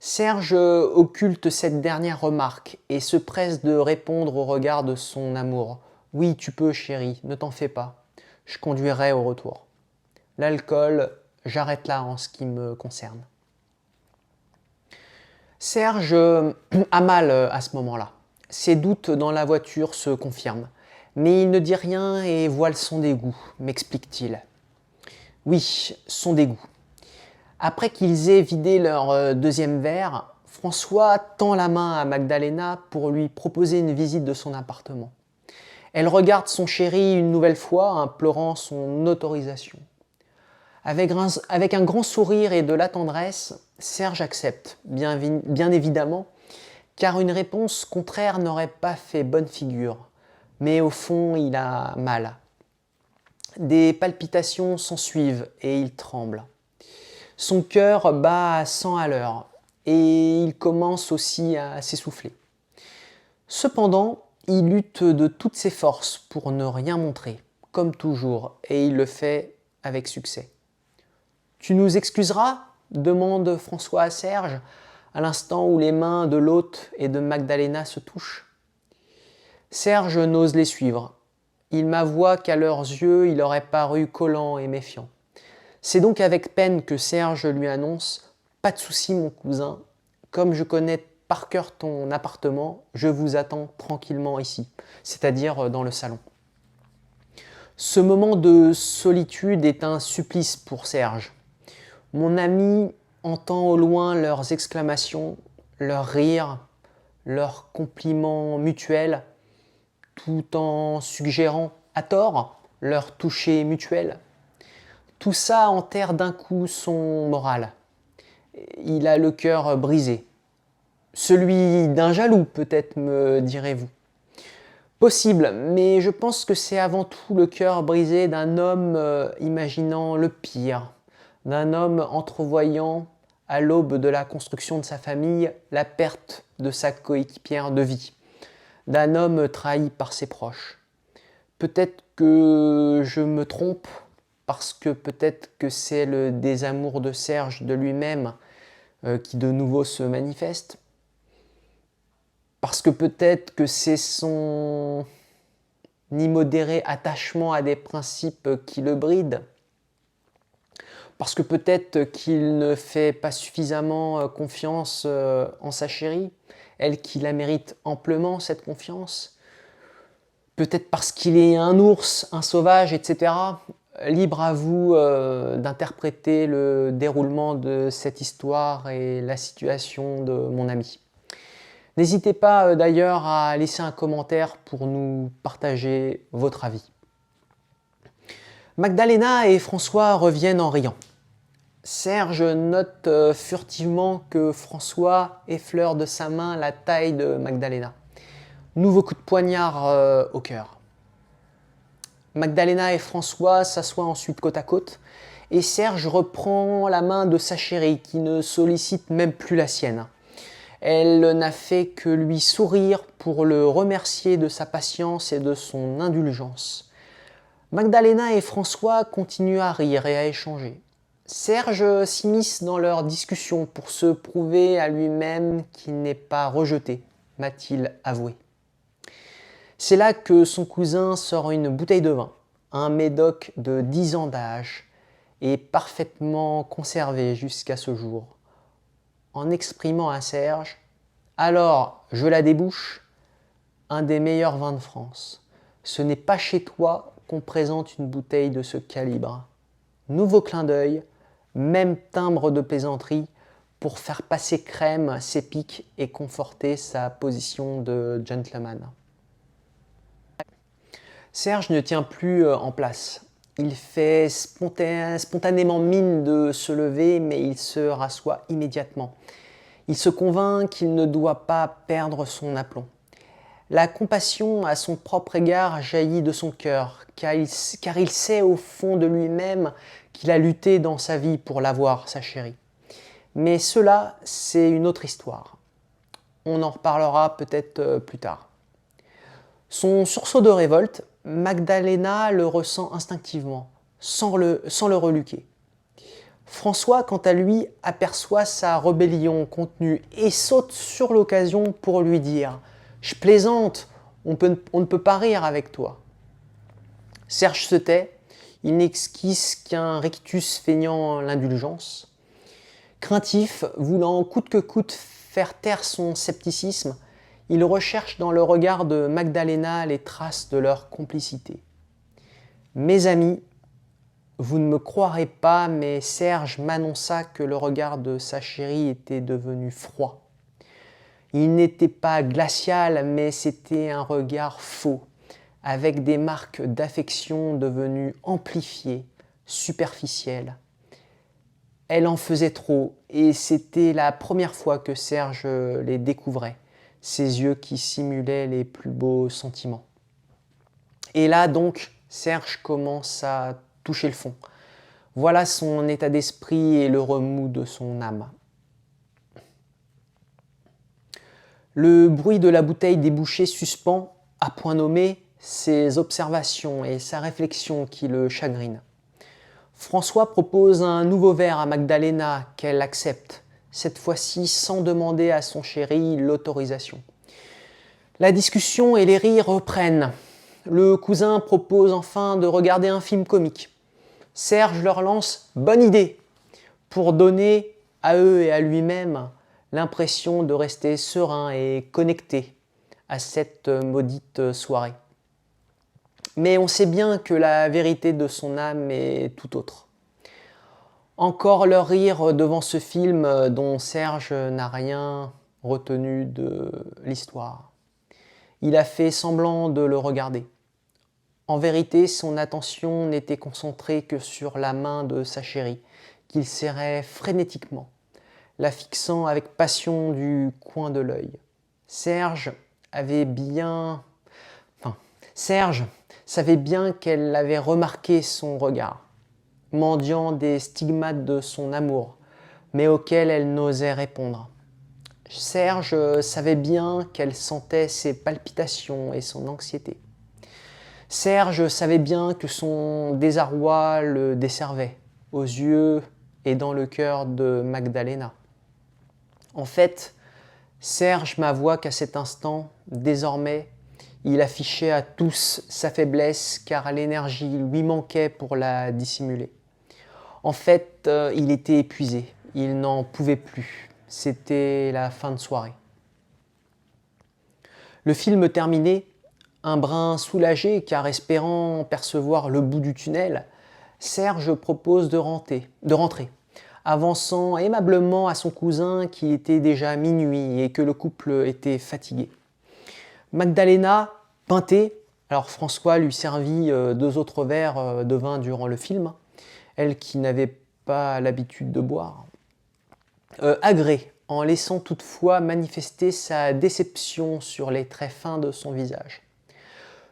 Serge occulte cette dernière remarque et se presse de répondre au regard de son amour. « Oui, tu peux, chérie, ne t'en fais pas. Je conduirai au retour. L'alcool, j'arrête là en ce qui me concerne. » Serge a mal à ce moment-là. Ses doutes dans la voiture se confirment. Mais il ne dit rien et voile son dégoût, m'explique-t-il. Oui, son dégoût. Après qu'ils aient vidé leur deuxième verre, François tend la main à Magdalena pour lui proposer une visite de son appartement. Elle regarde son chéri une nouvelle fois, implorant son autorisation. Avec un grand sourire et de la tendresse, Serge accepte, bien évidemment, car une réponse contraire n'aurait pas fait bonne figure. Mais au fond, il a mal. Des palpitations s'ensuivent et il tremble. Son cœur bat à 100 à l'heure et il commence aussi à s'essouffler. Cependant, il lutte de toutes ses forces pour ne rien montrer, comme toujours, et il le fait avec succès. « Tu nous excuseras ?» demande François à Serge, à l'instant où les mains de l'hôte et de Magdalena se touchent. Serge n'ose les suivre. Il m'avoua qu'à leurs yeux, il aurait paru collant et méfiant. C'est donc avec peine que Serge lui annonce « Pas de souci, mon cousin, comme je connais par cœur ton appartement, je vous attends tranquillement ici, c'est-à-dire dans le salon. » Ce moment de solitude est un supplice pour Serge. Mon ami entend au loin leurs exclamations, leurs rires, leurs compliments mutuels, tout en suggérant, à tort, leur toucher mutuel. Tout ça enterre d'un coup son moral. Il a le cœur brisé. Celui d'un jaloux, peut-être, me direz-vous. Possible, mais je pense que c'est avant tout le cœur brisé d'un homme imaginant le pire, d'un homme entrevoyant, à l'aube de la construction de sa famille, la perte de sa coéquipière de vie, d'un homme trahi par ses proches. Peut-être que je me trompe, parce que peut-être que c'est le désamour de Serge de lui-même qui de nouveau se manifeste. Parce que peut-être que c'est son immodéré attachement à des principes qui le brident. Parce que peut-être qu'il ne fait pas suffisamment confiance en sa chérie, elle qui la mérite amplement, cette confiance. Peut-être parce qu'il est un ours, un sauvage, etc. Libre à vous d'interpréter le déroulement de cette histoire et la situation de mon ami. N'hésitez pas d'ailleurs à laisser un commentaire pour nous partager votre avis. Magdalena et François reviennent en riant. Serge note furtivement que François effleure de sa main la taille de Magdalena. Nouveau coup de poignard au cœur. Magdalena et François s'assoient ensuite côte à côte et Serge reprend la main de sa chérie qui ne sollicite même plus la sienne. Elle n'a fait que lui sourire pour le remercier de sa patience et de son indulgence. Magdalena et François continuent à rire et à échanger. Serge s'immisce dans leur discussion pour se prouver à lui-même qu'il n'est pas rejeté, m'a-t-il avoué. C'est là que son cousin sort une bouteille de vin, un médoc de 10 ans d'âge et parfaitement conservé jusqu'à ce jour. en exprimant à Serge: alors, je la débouche, un des meilleurs vins de France. Ce n'est pas chez toi qu'on présente une bouteille de ce calibre. Nouveau clin d'œil, même timbre de plaisanterie, pour faire passer crème ses piques et conforter sa position de gentleman. Serge ne tient plus en place. Il fait spontanément mine de se lever, mais il se rassoit immédiatement. Il se convainc qu'il ne doit pas perdre son aplomb. La compassion à son propre égard jaillit de son cœur, car il sait au fond de lui-même qu'il a lutté dans sa vie pour l'avoir, sa chérie. Mais cela, c'est une autre histoire. On en reparlera peut-être plus tard. Son sursaut de révolte, Magdalena le ressent instinctivement, sans le reluquer. François, quant à lui, aperçoit sa rébellion contenue et saute sur l'occasion pour lui dire « Je plaisante, on ne peut pas rire avec toi ». Serge se tait, il n'esquisse qu'un rictus feignant l'indulgence. Craintif, voulant coûte que coûte faire taire son scepticisme, il recherche dans le regard de Magdalena les traces de leur complicité. « Mes amis, vous ne me croirez pas, mais Serge m'annonça que le regard de sa chérie était devenu froid. Il n'était pas glacial, mais c'était un regard faux, avec des marques d'affection devenues amplifiées, superficielles. Elle en faisait trop, et c'était la première fois que Serge les découvrait, ses yeux qui simulaient les plus beaux sentiments. Et là donc, Serge commence à toucher le fond. Voilà son état d'esprit et le remous de son âme. Le bruit de la bouteille débouchée suspend, à point nommé, ses observations et sa réflexion qui le chagrinent. François propose un nouveau verre à Magdalena qu'elle accepte, cette fois-ci sans demander à son chéri l'autorisation. La discussion et les rires reprennent. Le cousin propose enfin de regarder un film comique. Serge leur lance « bonne idée » pour donner à eux et à lui-même l'impression de rester serein et connecté à cette maudite soirée. Mais on sait bien que la vérité de son âme est tout autre. Encore leur rire devant ce film dont Serge n'a rien retenu de l'histoire. Il a fait semblant de le regarder. En vérité, son attention n'était concentrée que sur la main de sa chérie, qu'il serrait frénétiquement, la fixant avec passion du coin de l'œil. Serge savait bien qu'elle avait remarqué son regard, mendiant des stigmates de son amour, mais auxquels elle n'osait répondre. Serge savait bien qu'elle sentait ses palpitations et son anxiété. Serge savait bien que son désarroi le desservait, aux yeux et dans le cœur de Magdalena. En fait, Serge m'avoua qu'à cet instant, désormais, il affichait à tous sa faiblesse car l'énergie lui manquait pour la dissimuler. En fait, il était épuisé, il n'en pouvait plus. C'était la fin de soirée. Le film terminé, un brin soulagé car espérant percevoir le bout du tunnel, Serge propose de rentrer, avançant aimablement à son cousin qu'il était déjà minuit et que le couple était fatigué. Magdalena, peintée, alors François lui servit 2 autres verres de vin durant le film, elle qui n'avait pas l'habitude de boire, agrée, en laissant toutefois manifester sa déception sur les traits fins de son visage.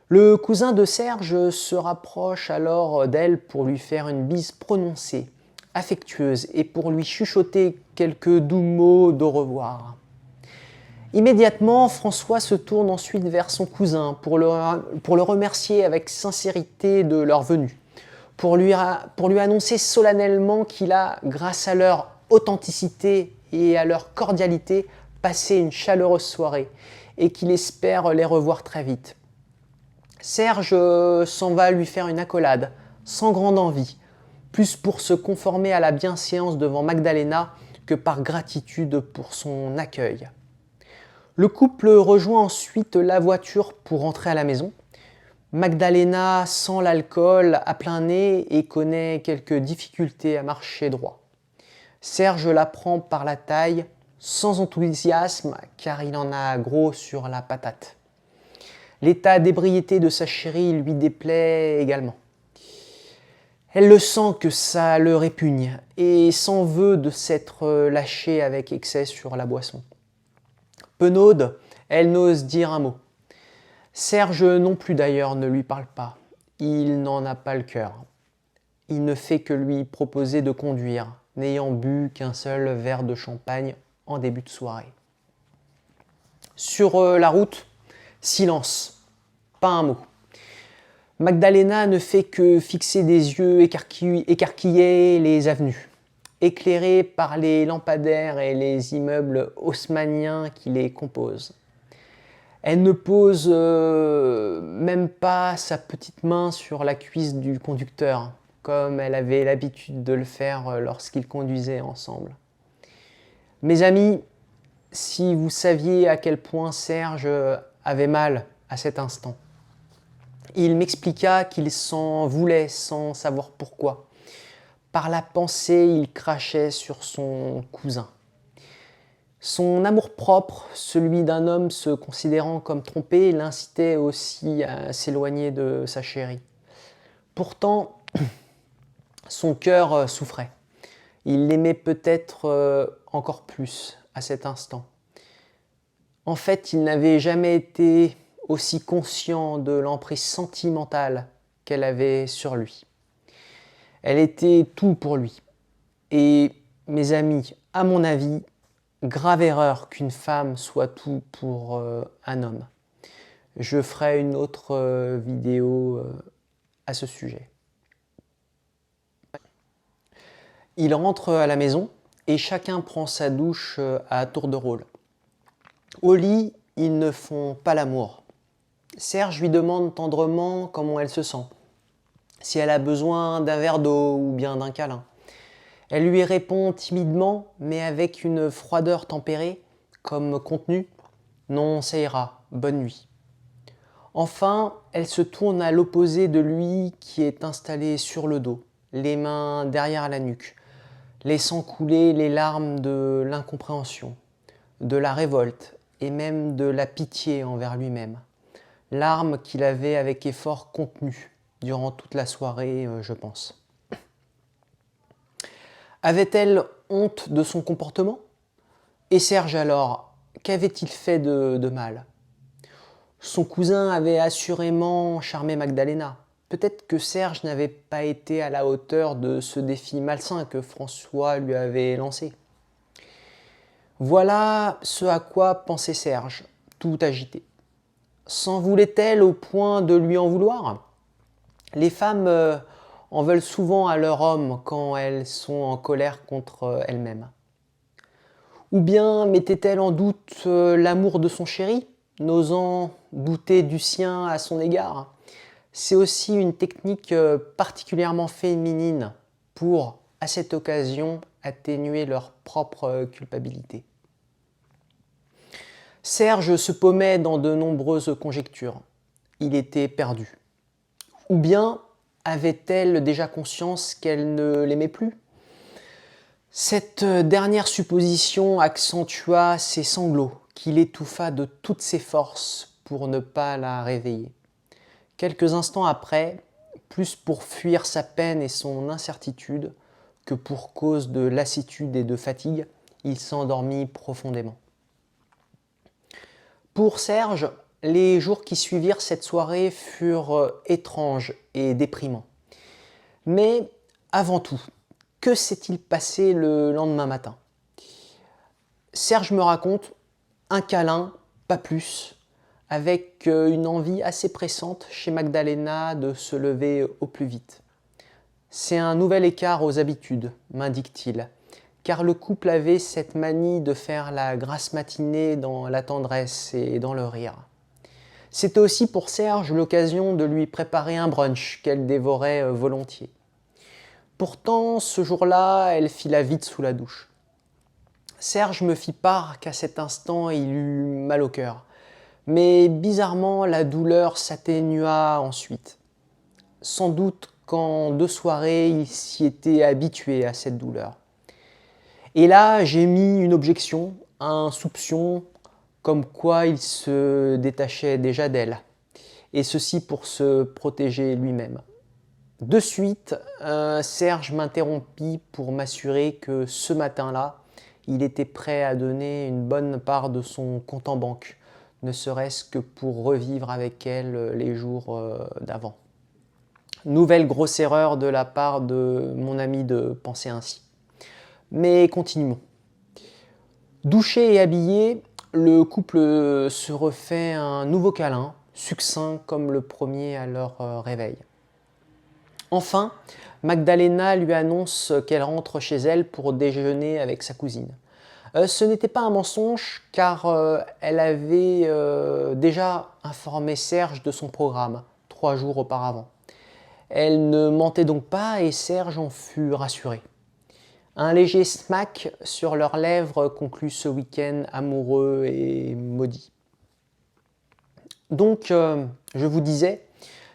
Le cousin de Serge se rapproche alors d'elle pour lui faire une bise prononcée, affectueuse, et pour lui chuchoter quelques doux mots d'au revoir. Immédiatement, François se tourne ensuite vers son cousin pour le remercier avec sincérité de leur venue, pour lui annoncer solennellement qu'il a, grâce à leur authenticité et à leur cordialité, passé une chaleureuse soirée et qu'il espère les revoir très vite. Serge s'en va lui faire une accolade, sans grande envie, plus pour se conformer à la bienséance devant Magdalena que par gratitude pour son accueil. Le couple rejoint ensuite la voiture pour rentrer à la maison. Magdalena sent l'alcool à plein nez et connaît quelques difficultés à marcher droit. Serge la prend par la taille, sans enthousiasme, car il en a gros sur la patate. L'état d'ébriété de sa chérie lui déplaît également. Elle le sent que ça le répugne et s'en veut de s'être lâchée avec excès sur la boisson. Penaude, elle n'ose dire un mot. Serge non plus d'ailleurs ne lui parle pas. Il n'en a pas le cœur. Il ne fait que lui proposer de conduire, n'ayant bu qu'un seul verre de champagne en début de soirée. Sur la route, silence, pas un mot. Magdalena ne fait que fixer des yeux écarquillés les avenues, éclairées par les lampadaires et les immeubles haussmanniens qui les composent. Elle ne pose même pas sa petite main sur la cuisse du conducteur, comme elle avait l'habitude de le faire lorsqu'ils conduisaient ensemble. Mes amis, si vous saviez à quel point Serge avait mal à cet instant. Il m'expliqua qu'il s'en voulait sans savoir pourquoi. Par la pensée, il crachait sur son cousin. Son amour-propre, celui d'un homme se considérant comme trompé, l'incitait aussi à s'éloigner de sa chérie. Pourtant, son cœur souffrait. Il l'aimait peut-être encore plus à cet instant. En fait, il n'avait jamais été aussi conscient de l'emprise sentimentale qu'elle avait sur lui. Elle était tout pour lui. Et mes amis, à mon avis, grave erreur qu'une femme soit tout pour un homme. Je ferai une autre vidéo à ce sujet. Ils rentrent à la maison et chacun prend sa douche à tour de rôle. Au lit, ils ne font pas l'amour. Serge lui demande tendrement comment elle se sent, si elle a besoin d'un verre d'eau ou bien d'un câlin. Elle lui répond timidement, mais avec une froideur tempérée, comme contenue: « Non, ça ira, bonne nuit ». Enfin, elle se tourne à l'opposé de lui qui est installé sur le dos, les mains derrière la nuque, laissant couler les larmes de l'incompréhension, de la révolte et même de la pitié envers lui-même. Larmes qu'il avait avec effort contenues durant toute la soirée, je pense. Avait-elle honte de son comportement? Et Serge alors, qu'avait-il fait de mal? Son cousin avait assurément charmé Magdalena. Peut-être que Serge n'avait pas été à la hauteur de ce défi malsain que François lui avait lancé. Voilà ce à quoi pensait Serge, tout agité. S'en voulait-elle au point de lui en vouloir? Les femmes en veulent souvent à leur homme quand elles sont en colère contre elles-mêmes. Ou bien mettait-elle en doute l'amour de son chéri, n'osant douter du sien à son égard? C'est aussi une technique particulièrement féminine pour, à cette occasion, atténuer leur propre culpabilité. Serge se paumait dans de nombreuses conjectures. Il était perdu. Ou bien avait-elle déjà conscience qu'elle ne l'aimait plus? Cette dernière supposition accentua ses sanglots, qu'il étouffa de toutes ses forces pour ne pas la réveiller. Quelques instants après, plus pour fuir sa peine et son incertitude que pour cause de lassitude et de fatigue, il s'endormit profondément. Pour Serge, les jours qui suivirent cette soirée furent étranges et déprimants. Mais avant tout, que s'est-il passé le lendemain matin? Serge me raconte un câlin, pas plus, avec une envie assez pressante chez Magdalena de se lever au plus vite. C'est un nouvel écart aux habitudes, m'indique-t-il, car le couple avait cette manie de faire la grasse matinée dans la tendresse et dans le rire. C'était aussi pour Serge l'occasion de lui préparer un brunch qu'elle dévorait volontiers. Pourtant, ce jour-là, elle fit la vite sous la douche. Serge me fit part qu'à cet instant il eut mal au cœur. Mais bizarrement, la douleur s'atténua ensuite. Sans doute qu'en 2 soirées, il s'y était habitué à cette douleur. Et là, j'ai mis une objection, un soupçon, comme quoi il se détachait déjà d'elle. Et ceci pour se protéger lui-même. De suite, Serge m'interrompit pour m'assurer que ce matin-là, il était prêt à donner une bonne part de son compte en banque, ne serait-ce que pour revivre avec elle les jours d'avant. Nouvelle grosse erreur de la part de mon ami de penser ainsi. Mais continuons. Douché et habillé, le couple se refait un nouveau câlin, succinct comme le premier à leur réveil. Enfin, Magdalena lui annonce qu'elle rentre chez elle pour déjeuner avec sa cousine. Ce n'était pas un mensonge car elle avait déjà informé Serge de son programme 3 jours auparavant. Elle ne mentait donc pas et Serge en fut rassuré. Un léger smack sur leurs lèvres conclut ce week-end amoureux et maudit. Donc, je vous disais,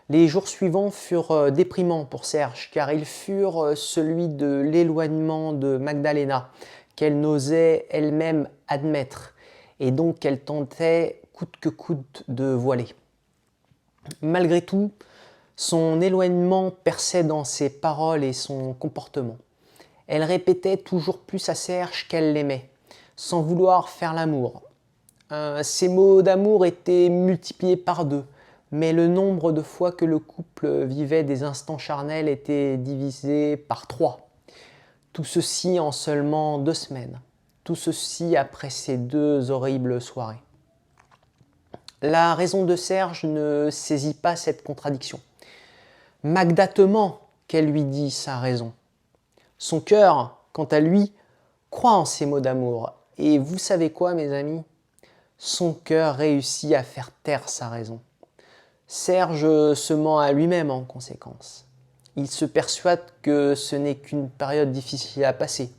les jours suivants furent déprimants pour Serge, car ils furent celui de l'éloignement de Magdalena, qu'elle n'osait elle-même admettre, et donc qu'elle tentait coûte que coûte de voiler. Malgré tout, son éloignement perçait dans ses paroles et son comportement. Elle répétait toujours plus à Serge qu'elle l'aimait, sans vouloir faire l'amour. Ces mots d'amour étaient multipliés par 2, mais le nombre de fois que le couple vivait des instants charnels était divisé par 3. Tout ceci en seulement 2 semaines. Tout ceci après ces 2 horribles soirées. La raison de Serge ne saisit pas cette contradiction. Magda te ment, qu'elle lui dit sa raison. Son cœur, quant à lui, croit en ces mots d'amour. Et vous savez quoi, mes amis? Son cœur réussit à faire taire sa raison. Serge se ment à lui-même en conséquence. Il se persuade que ce n'est qu'une période difficile à passer,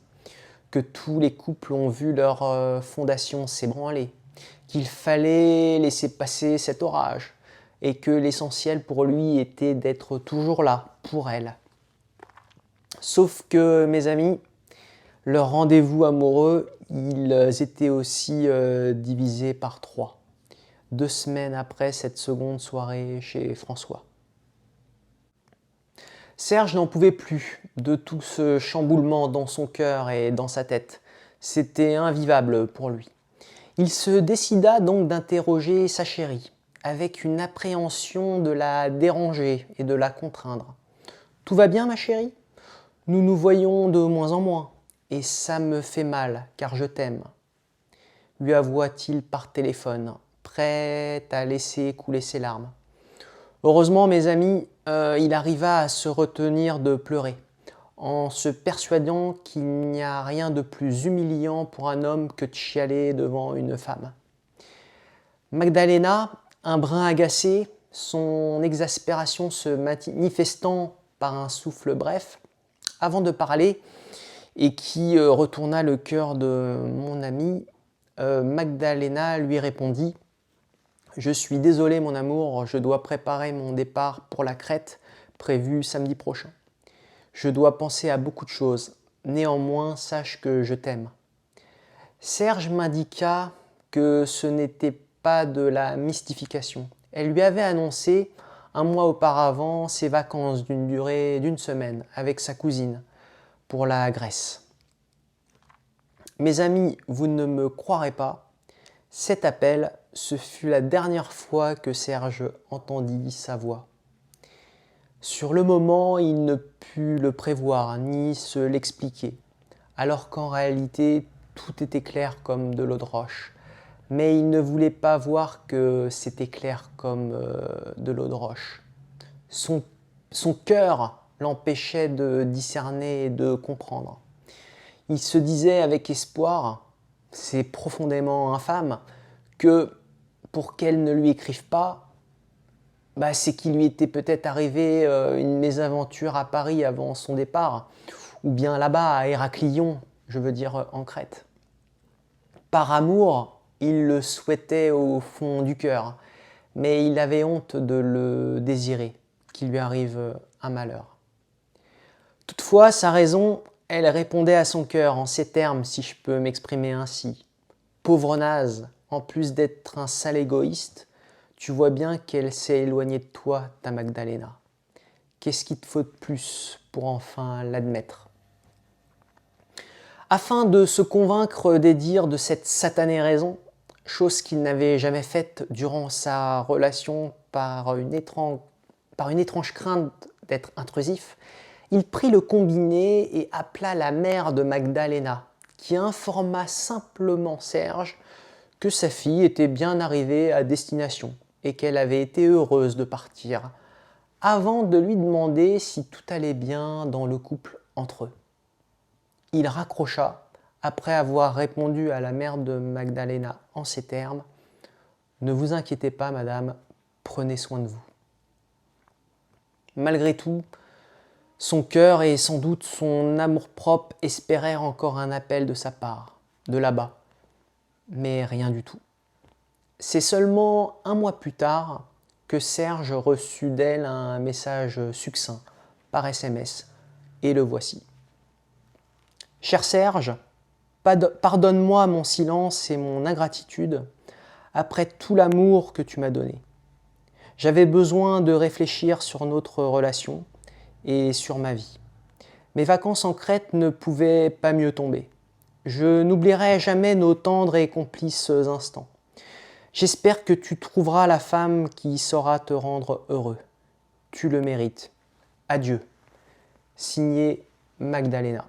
que tous les couples ont vu leur fondation s'ébranler, qu'il fallait laisser passer cet orage, et que l'essentiel pour lui était d'être toujours là, pour elle. Sauf que, mes amis, leurs rendez-vous amoureux, ils étaient aussi divisés par 3. 2 semaines après cette seconde soirée chez François. Serge n'en pouvait plus de tout ce chamboulement dans son cœur et dans sa tête. C'était invivable pour lui. Il se décida donc d'interroger sa chérie, avec une appréhension de la déranger et de la contraindre. « Tout va bien, ma chérie ? Nous nous voyons de moins en moins, et ça me fait mal, car je t'aime. » lui avoua-t-il par téléphone, prêt à laisser couler ses larmes. Heureusement, mes amis, il arriva à se retenir de pleurer, en se persuadant qu'il n'y a rien de plus humiliant pour un homme que de chialer devant une femme. Magdalena, un brin agacée, son exaspération se manifestant par un souffle bref, avant de parler, et qui retourna le cœur de mon ami, Magdalena lui répondit « Je suis désolé mon amour, je dois préparer mon départ pour la Crète, prévu samedi prochain. Je dois penser à beaucoup de choses, néanmoins sache que je t'aime. » Serge m'indiqua que ce n'était pas de la mystification. Elle lui avait annoncé, un mois auparavant, ses vacances d'une durée d'1 semaine avec sa cousine pour la Grèce. Mes amis, vous ne me croirez pas, cet appel, ce fut la dernière fois que Serge entendit sa voix. Sur le moment, il ne put le prévoir ni se l'expliquer, alors qu'en réalité, tout était clair comme de l'eau de roche. Mais il ne voulait pas voir que c'était clair comme de l'eau de roche. Son cœur l'empêchait de discerner et de comprendre. Il se disait avec espoir, c'est profondément infâme, que pour qu'elle ne lui écrive pas, c'est qu'il lui était peut-être arrivé une mésaventure à Paris avant son départ, ou bien là-bas à Héraclion, je veux dire en Crète. Par amour, il le souhaitait au fond du cœur, mais il avait honte de le désirer, qu'il lui arrive un malheur. Toutefois, sa raison, elle répondait à son cœur en ces termes, si je peux m'exprimer ainsi. Pauvre naze, en plus d'être un sale égoïste, tu vois bien qu'elle s'est éloignée de toi, ta Magdalena. Qu'est-ce qu'il te faut de plus pour enfin l'admettre? Afin de se convaincre des dires de cette satanée raison, chose qu'il n'avait jamais faite durant sa relation par une étrange crainte d'être intrusif, il prit le combiné et appela la mère de Magdalena, qui informa simplement Serge que sa fille était bien arrivée à destination et qu'elle avait été heureuse de partir, avant de lui demander si tout allait bien dans le couple entre eux. Il raccrocha après avoir répondu à la mère de Magdalena en ces termes : « Ne vous inquiétez pas, madame, prenez soin de vous. » Malgré tout, son cœur et sans doute son amour-propre espérèrent encore un appel de sa part, de là-bas, mais rien du tout. C'est seulement un mois plus tard que Serge reçut d'elle un message succinct par SMS, et le voici. « Cher Serge, pardonne-moi mon silence et mon ingratitude après tout l'amour que tu m'as donné. J'avais besoin de réfléchir sur notre relation et sur ma vie. Mes vacances en Crète ne pouvaient pas mieux tomber. Je n'oublierai jamais nos tendres et complices instants. J'espère que tu trouveras la femme qui saura te rendre heureux. Tu le mérites. Adieu. Signé Magdalena.